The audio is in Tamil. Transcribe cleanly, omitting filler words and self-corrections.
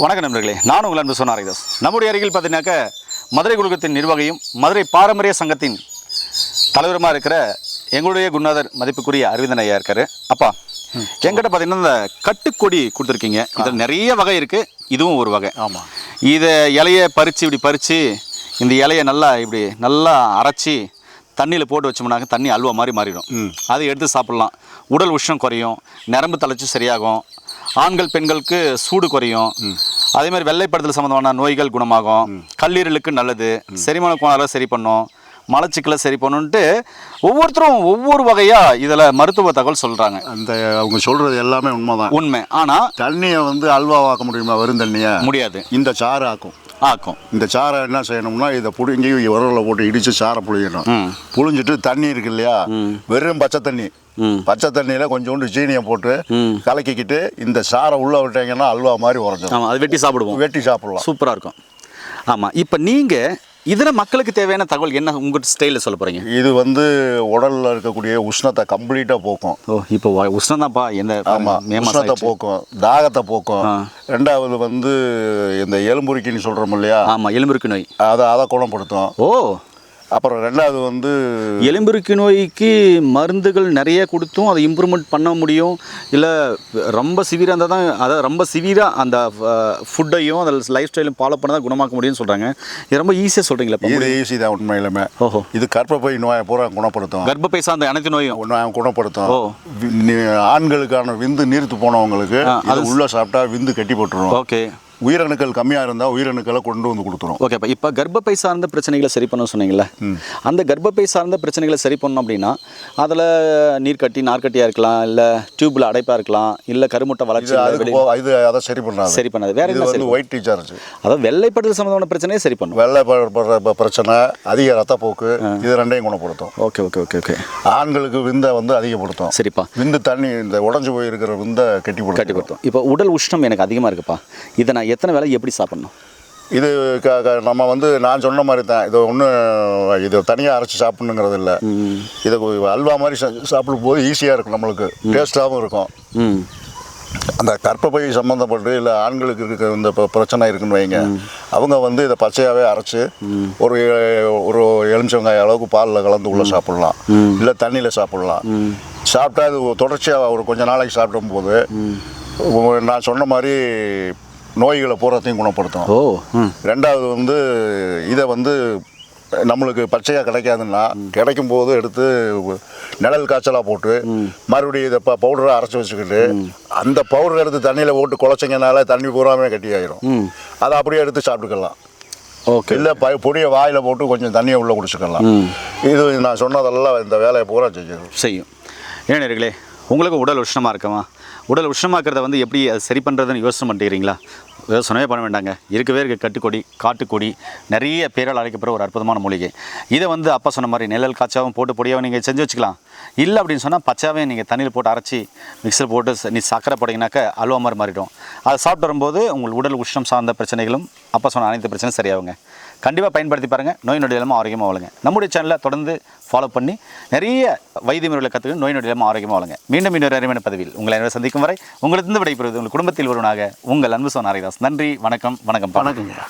வணக்கம் நண்பர்களே, நான் உங்கள் அன்பு சொன்னாரிதாஸ். நம்முடைய அருகில் பார்த்தீங்கன்னாக்க மதுரை குழுக்கத்தின் நிர்வாகியும் மதுரை பாரம்பரிய சங்கத்தின் தலைவருமா இருக்கிற எங்களுடைய குருநாதர் மதிப்புக்குரிய அரவிந்தன் ஐயா இருக்காரு. அப்பா, என்கிட்ட பார்த்தீங்கன்னா இந்த கட்டுக்கொடி கொடுத்துருக்கீங்க. இதில் நிறைய வகை இருக்குது, இதுவும் ஒரு வகை. ஆமாம். இதை இலையை இப்படி பறித்து இந்த இலையை நல்லா அரைச்சி தண்ணியில் போட்டு வச்சோம்னாக்க தண்ணி அல்வா மாதிரி மாறிடும். அதை எடுத்து சாப்பிட்லாம். உடல் உஷ்ணம் குறையும், நரம்பு தளர்ச்சி சரியாகும், ஆண்கள் பெண்களுக்கு சூடு குறையும், அதே மாதிரி வெள்ளைப்படுதல் சம்மந்தமான நோய்கள் குணமாகும், கல்லீரலுக்கு நல்லது, செரிமான கோளாறு சரி பண்ணும், மலச்சிக்கலை சரி பண்ணுன்ட்டு ஒவ்வொருத்தரும் ஒவ்வொரு வகையாக இதில் மருத்துவ தகவல் சொல்கிறாங்க. அந்த அவங்க சொல்கிறது எல்லாமே உண்மை. ஆனால் தண்ணியை அல்வாவாக்க முடியுமா? வெறும் தண்ணியை முடியாது. இந்த சாறு ஆக்கும். இந்த சாரை என்ன செய்யணும்னா, இதை புடுங்கி உரலில் போட்டு இடித்து சாரை புழியணும். புழிஞ்சிட்டு தண்ணி இருக்கு இல்லையா, வெறும் பச்சை தண்ணியில் கொஞ்சோண்டு சீனியை போட்டு கலக்கிக்கிட்டு இந்த சாரை உள்ளே விட்டீங்கன்னா அல்வா மாதிரி உரைஞ்சிடும். அது வெட்டி சாப்பிடலாம். சூப்பராக இருக்கும். ஆமாம். இப்போ நீங்கள் இதில் மக்களுக்கு தேவையான தகவல் என்ன உங்கள் ஸ்டைலில் சொல்ல போகிறீங்க? இது உடலில் இருக்கக்கூடிய உஷ்ணத்தை கம்ப்ளீட்டாக போக்கும். இப்போ உஷ்ணம் தான்ப்பா. உஷ்ணத்தை போக்கும், தாகத்தை போக்கும். ரெண்டாவது இந்த எலும்புருக்கின்னு சொல்கிறோம் இல்லையா? ஆமாம், எலும்புருக்கி நோய் அதை குணப்படுத்தும். ஓ. அப்புறம் ரெண்டாவது எலும்புருக்கி நோய்க்கு மருந்துகள் நிறைய கொடுத்தும் அதை இம்ப்ரூவ்மெண்ட் பண்ண முடியும். இல்லை ரொம்ப சிவியராக இருந்தால் தான், அதாவது ரொம்ப சிவியராக அந்த ஃபுட்டையும் அந்த லைஃப் ஸ்டைலும் ஃபாலோ பண்ண தான் குணமாக்க முடியும்னு சொல்கிறாங்க. இது ரொம்ப ஈஸியாக சொல்கிறீங்களா? இது ஈஸி தான் உண்மையிலுமே. ஓஹோ. இது கர்ப்பப்பை நோயை பூரா குணப்படுத்தும். கர்ப்பப்பை சார்ந்த அனைத்து நோயும் குணப்படுத்தும். ஆண்களுக்கான விந்து நீர்த்து போனவங்களுக்கு அது உள்ளே சாப்பிட்டா விந்து கட்டி போட்டுரும். ஓகே. உயிரணுக்கள் கம்மியாக இருந்தால் உயிரணுக்களை கொண்டு கொடுத்துரும். ஓகேப்பா. இப்போ கர்ப்பப்பை சார்ந்த பிரச்சனைகளை சரி பண்ண சொன்னீங்களா? அந்த கர்ப்பப்பை சார்ந்த பிரச்சனைகளை சரி பண்ணோம் அப்படின்னா அதில் நீர்க்கட்டி நார்க்கட்டியாக இருக்கலாம், இல்லை டியூப்பில் அடைப்பாக இருக்கலாம், இல்லை கருமுட்டை வளர்ச்சி அதை சரி பண்ணாது. வேற என்ன? ஒயிட் டீசார்ஜ், அதாவது வெள்ளைப்படுதல் சம்மந்தமான பிரச்சனையை சரி பண்ணும். வெள்ளைப்படுற பிரச்சனை, அதிக ரத்தப்போக்கு, இது ரெண்டையும் குணப்படுத்தும். Okay okay okay okay. ஆண்களுக்கு விந்தை அதிகப்படுத்தும். சரிப்பா. விந்து தண்ணி இந்த உடஞ்சி போயிருக்கிற விந்தை கட்டிப்படுத்தும். இப்போ உடல் உஷ்ணம் எனக்கு அதிகமாக இருக்குப்பா, இதை நான் எத்தனை வேலை எப்படி சாப்பிடணும்? இது நம்ம நான் சொன்ன மாதிரி தான். இது தனியாக அரைச்சி சாப்பிடணுங்கிறது இல்லை. இதை அல்வா மாதிரி சாப்பிடும் போது ஈஸியாக இருக்கும், நம்மளுக்கு டேஸ்ட்டாகவும் இருக்கும். அந்த கர்ப்பப்பை சம்மந்தப்பட்டு இல்லை ஆண்களுக்கு இருக்க இந்த பிரச்சனை இருக்குன்னு வைங்க, அவங்க இதை பச்சையாகவே அரைச்சி ஒரு எலுமிச்சங்காய அளவுக்கு பாலில் கலந்து உள்ளே சாப்பிட்லாம், இல்லை தண்ணியில் சாப்பிட்லாம். சாப்பிட்டா இது தொடர்ச்சியாக ஒரு கொஞ்ச நாளைக்கு சாப்பிடும்போது நான் சொன்ன மாதிரி நோய்களை பூராத்தையும் குணப்படுத்தும். ரெண்டாவது இதை நம்மளுக்கு பச்சையாக கிடைக்காதுன்னா கிடைக்கும் போது எடுத்து நிழல் காய்ச்சலாக போட்டு மறுபடியும் இதை பவுடரை அரைச்சி வச்சுக்கிட்டு அந்த பவுடரை எடுத்து தண்ணியில் போட்டு குழச்சிங்கனால தண்ணி பூராமே கட்டியாயிரும். அதை அப்படியே எடுத்து சாப்பிட்டுக்கலாம். ஓகே. இல்லை பொடியை வாயில் போட்டு கொஞ்சம் தண்ணியை உள்ளே குடிச்சுக்கலாம். இது நான் சொன்னதெல்லாம் இந்த வேலையை பூரா செய்யும். ஏனர்களே, உங்களுக்கு உடல் உஷ்ணமாக இருக்கமா? உடல் உஷ்ணமாக்கிறத எப்படி அதை சரி பண்ணுறதுன்னு யோசனை பண்ணிக்கிறீங்களா? யோசனையே பண்ண வேண்டாங்க. இருக்கவே இருக்க கட்டுக்கொடி, காட்டுக்கொடி, நிறைய பேரால் அழைக்கப்படுற ஒரு அற்புதமான மூலிகை. இதை அப்பா சொன்ன மாதிரி நிழல் காய்ச்சாவும் போட்டு பொடியாகவும் நீங்கள் செஞ்சு வச்சுக்கலாம். இல்லை அப்படின்னு சொன்னால் பச்சாவே நீங்கள் தண்ணியில் போட்டு அரைச்சி மிக்சர் போட்டு நீ சக்கரை போட்டிங்கனாக்கா அல்வா மாதிரி மாறிடும். அதை சாப்பிட்டு வரும்போது உங்கள் உடல் உஷ்ணம் சார்ந்த பிரச்சனைகளும் அப்பா சொன்ன அனைத்து பிரச்சனையும் சரியாகுங்க. கண்டிப்பாக பயன்படுத்தி பாருங்கள். நோய் நொடி இல்லாமல் ஆரோக்கியமாக வாழுங்க. நம்முடைய சேனலில் தொடர்ந்து ஃபாலோ பண்ணி நிறைய வைத்திய முறைகளை கற்றுக்க நோய் நொடி இல்லாமல் ஆரோக்கியமாக வாழுங்க. மீண்டும் இன்னொரு அருமையான பதிவில் உங்களை சந்திக்கும் வரை உங்களிடந்து விடைபெறுவது உங்கள் குடும்பத்தில் ஒருவனாக உங்கள் அன்பு சொன்னாரிதாஸ். நன்றி, வணக்கம். வணக்கம்.